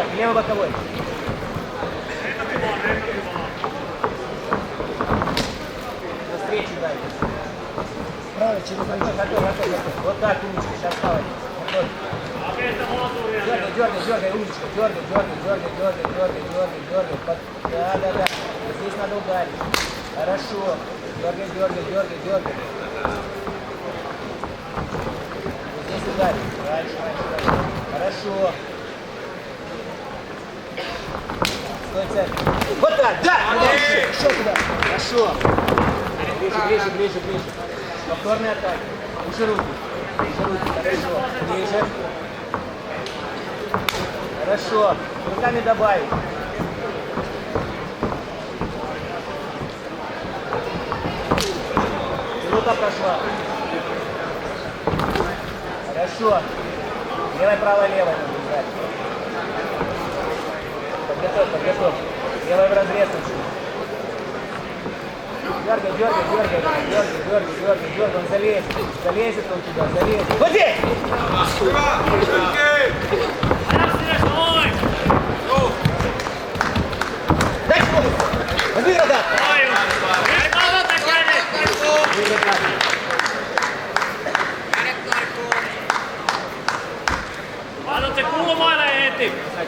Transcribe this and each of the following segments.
давай, левый боковой. Навстречу дай. Правый, через один. Готов. Вот так, умничка, сейчас вставай. Дергай, умничка, дергай. Да. Здесь надо ударить. Хорошо. Дергай. Здесь ударить. Дальше. Хорошо. Стой, центр. Вот так, да! Еще туда. Хорошо. Ближе. Повторные атаки. Выше руки. Хорошо. Ближе. Хорошо. Руками добавить. Минута прошла. Хорошо. Правая, левая. Подготовь. Левая в разрез. Дергай. Он залезет он туда, залезет. Вот здесь! Дай скорость! Возьми рогат! Annat se kulmaille heti. Искать.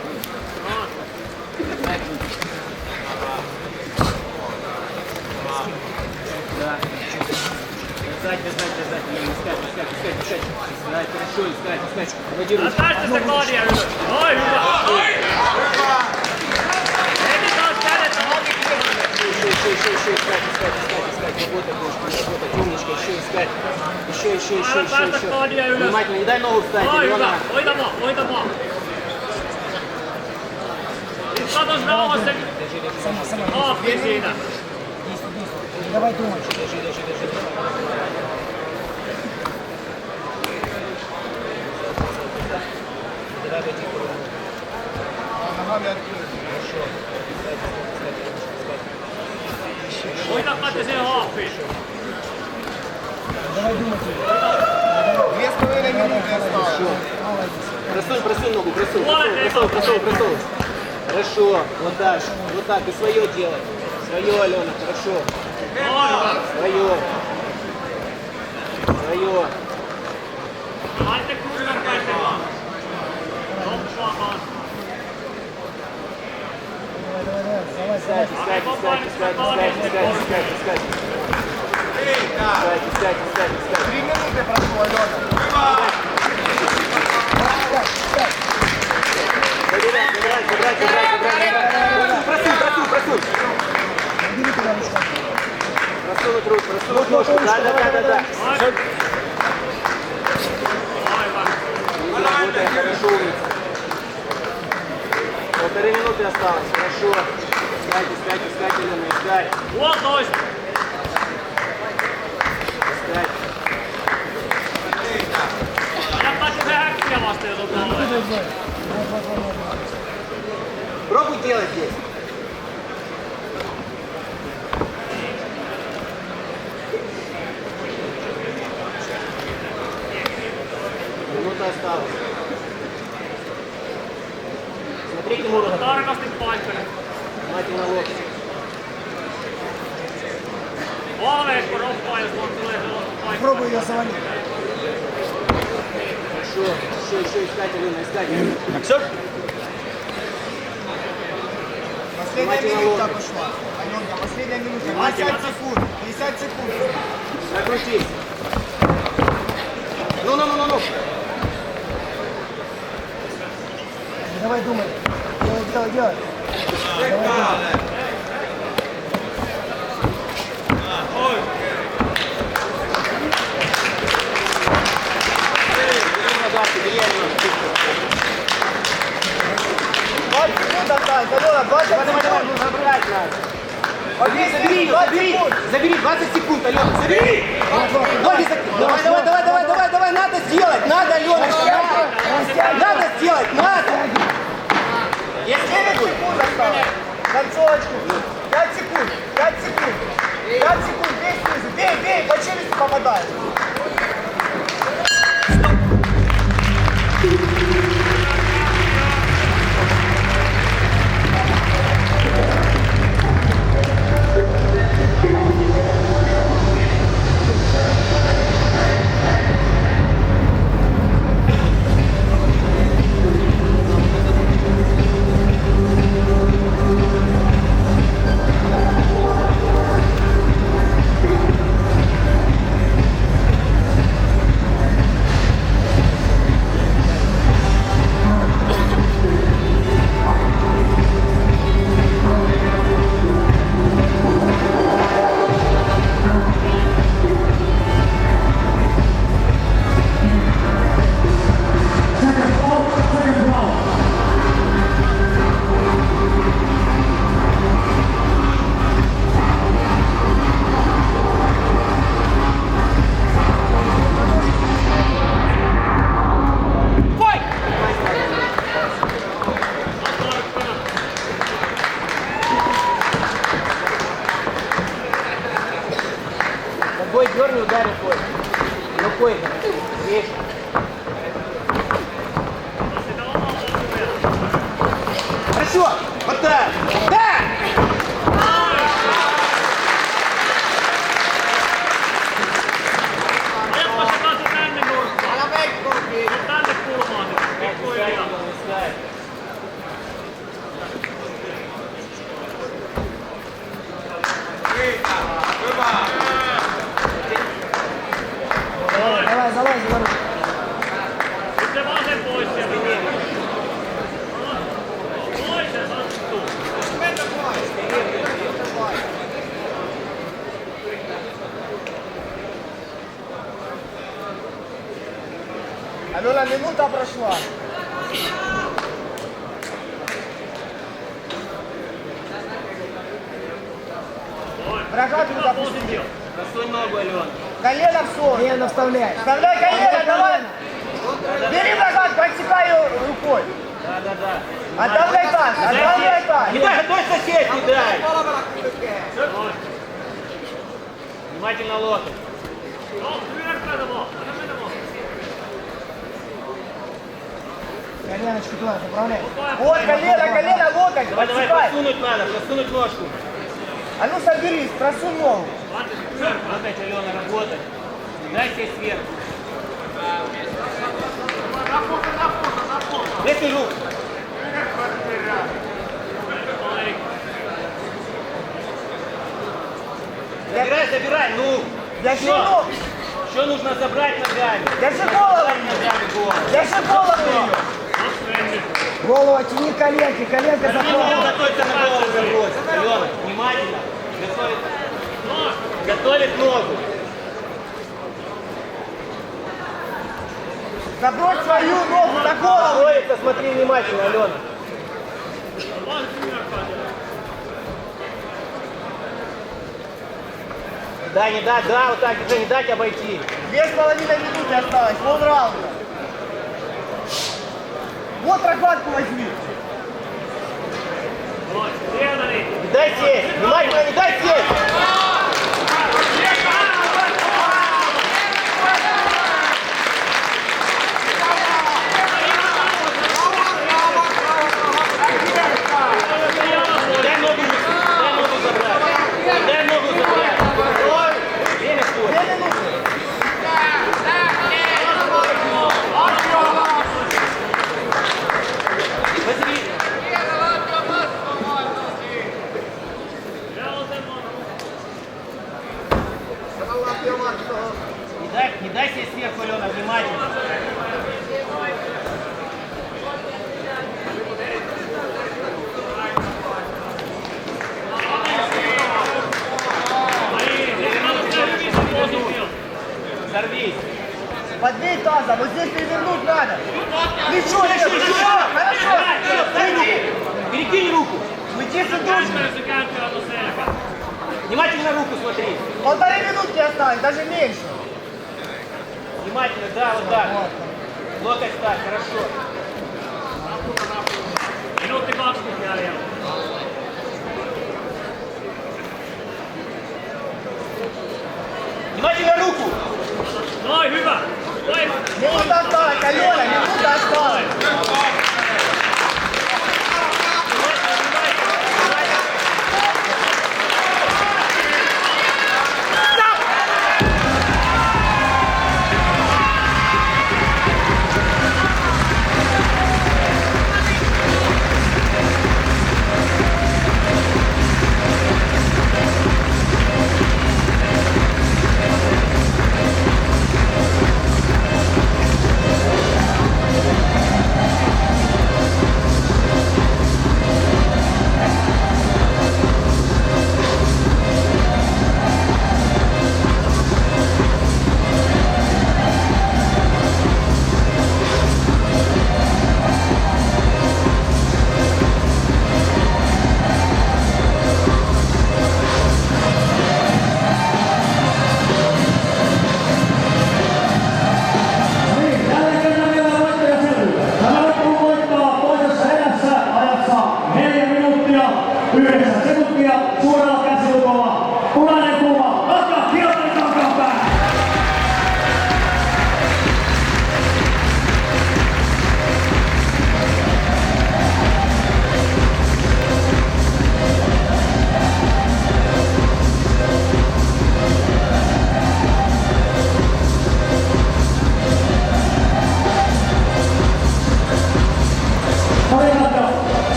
Искать. Хорошо, искать. Tästä se kaadia ylös. Oi, hyvä. Heti taas kädet auki. Работать, умничка, еще искать. Еще. Päästä kaadia ylös. Внимательно, не дай ногу встать. Oi, hyvä. Hoitamaan. Nyt katos rauhassa se haappi siinä. Давай думай. Держи. Давай пойти. Ногами открыть. Хорошо. Hoita katse siihen haappiin. Давай думать. 2,5 минуты осталось. Просунь ногу, просунь. Хорошо, вот так, и свое делай. Свое, Алена, хорошо. Свое. Laitte kurvan käteen. Toppaamaan. Искать. Искать. 3 минуты прошло, Алена. Просунь. Просунуть руку, просунуть ножку. Да. Работай, хорошо, умница. 1,5 минуты осталось, хорошо. Искать, Елена, искать. 1,5. Искать. Aja katse se häkkiä vasta, jos on tolleen. Пробуй делать здесь. Минута осталась. Смотрите, Муров. Tarkasti paikkani. Внимательно локти. Valveekko roppaa, jos vaan tulee sellaista paikkaa. Попробуй ее завалить. Хорошо. Еще искать, Алена, искать. Последняя минута пошла. Аленка, последняя минута. 50 секунд. 50 секунд. Накрутись. Ну. Давай думай. Делай. Забери 20 секунд, Алена, забери! Давай, надо сделать, Аленочка, надо сделать, надо! Есть 9 секунд осталось. Концовочку. 5 секунд. 5 секунд. Бей снизу. Бей. По челюсти попадай. Дерни, ударь рукой. Рукой. Видишь? Хорошо. Вот так. Да! Helppo se kanssa tänne nurkkaan. Älä veikkoonkin. Tänne kulmaan. Pikkuhiljaa. Давай, залазь за руку. Sitten vasen pois sieltä. Toisen sattuu. Алена, минута прошла. Врага туда опусти. Просунь ногу, Алена. Колено в сон. Лена, вставляй. Вставляй колено, давай. Бери врага, подсекай ее рукой. Да. Отдавай таз, отдавай таз. Не дай, дай сосед, не дай. Внимательно локоть. No, hyökkäätä vaan. Anna mennä vaan. Коленочку туда, заправляй. Вот, колено, локоть, Давай, давай, подсекай. просунуть надо, просунуть ножку. А ну соберись, просунь ногу. Опять, Алена, работай. Дай себе сверху. Веси руку. Забирай, забирай, ну. Держи Всё. ногу, Что нужно забрать ногами? держи голову. Ногами голову. Держи голову ее. Голову оттяни коленки, коленка Алена, заправляй. готовится на голову забросить. Алена, внимательно. Готовит. Готовит ногу. Забрось свою ногу на голову. Готовится, смотри внимательно, Алена. Да, не дать, да, вот так уже не дать обойти. 2,5 минуты осталось, полраунда. Вот рогатку возьми. Не дай сесть, внимательно, не дай сесть. Дай ногу забрать. Дай ногу забрать. Время свой. 2 минуты. Василий. Не дай себе сверху, Алена, внимательно. Сорвись. Подбей тазом, вот здесь перевернуть надо. Плечо, плечо. Хорошо. Перекинь руку. Уйди с удушьем. Se kääntyy on selkä. Внимательно руку смотри. 1,5 минутки осталось, даже меньше. Внимательно, да, вот так. Локоть так, хорошо. Minuutti 20 jäljellä. Внимательно руку. Noin, hyvä. Noin. Минута осталась, Алена, минута осталась.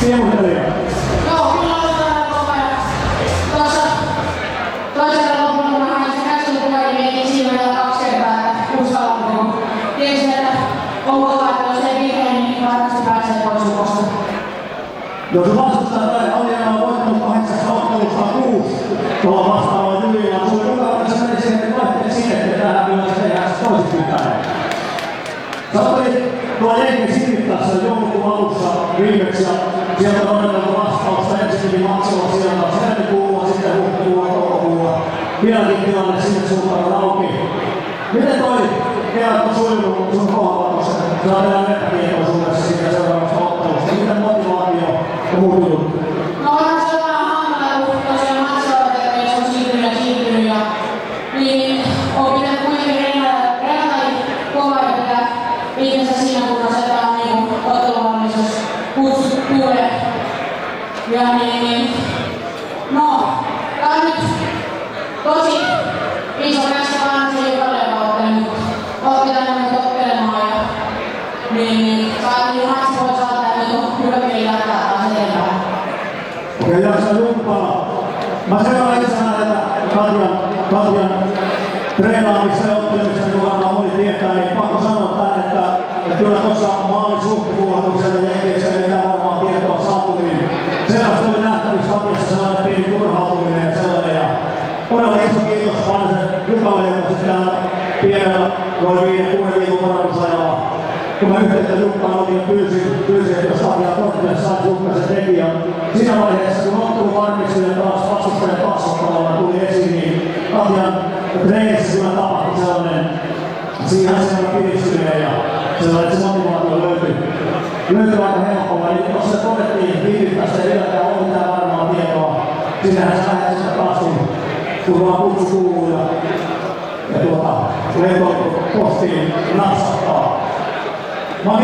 Sievuttelija. Joo, kyllä aloitetaan koko ajan. Tuossa toisella lopulla vähän se käsipuolin ei siinä vielä 2 kertaa, että uskallanko. Tiesin, että on kova, että jos ei vihreä, niin varmasti pääsee pois ukosta. Jos vastustaja tai Alijana on voittanut 8 ottelusta 6 tuolla vastaavalla tyylillä, on suuri mukava, että se meni siihen, että vaihteet sinne, että tähän kyllä se tehdään toisinkin päin. Sä olit tuolla Jenkin Sinittässä joulukuun alussa viimeksi ja sieltä on odoteltu vastausta ensinnäkin Maksilla sieltä helmikuulla, sitten huhtikuulla, toukokuulla. Vieläkin tilanne sinne suuntaan auki. Miten toi kevät on sujunut sun kohdalla tuossa? Sä oot enää epätietoisuudessa siitä seuraavasta ottelusta. Miten motivaatio on muuttunut? No onhan se vähän hankala, kun tosiaan matsioitettiin, se on siirtynyt ja niin on pitänyt kuitenkin reenata kovaa ja pitää ihmistä siinä kunnossa, että on niinku otteluvalmiisuus kutsut tulee. Ja niin, no, tää on nyt tosi iso käsi vanhasi joka nyt oot pitänyt nyt oppelemaan ja niin saatiin matsi pois alta ja nyt on hyvä mieli jatkaa taas eteenpäin. Okei, jaksa jumppaa. Mä seuraan itse näitä Katjan treenaamista ja ottelemista, niin varmaan moni tietää, niin pakko sanoa tän, että kyllä tuossa maalin suhtipuolatuksella Jenkissä ei enää varmaan tietoa saatu, niin sellaista oli nähtävissä Katjassa sellainen pieni turhautuminen ja sellainen. Ja todella iso kiitos Vanhasen Jukalle, joka sitten pienellä noin 5-6 viikon varoitusajalla. Kun mä yhteyttä Jukkaan otin ja pyysin, että jos Katja Korttinen saisi Jukka sen teki. Ja siinä vaiheessa, kun ottelu varmistui ja taas vastustajan kasvattamalla tuli esiin, niin Katjan treenissä kyllä tapahtui sellainen, siinä sellainen piristyminen ja sellainen, että se motivaatio löytyi aika helpolla. Niin tuossa todettiin viivyttästä ei vieläkään ole mitään varmaa tietoa. Sinnehän sä lähdet sitä taas, kun vaan kutsu kuuluu ja lentopostiin napsahtaa. Mä oon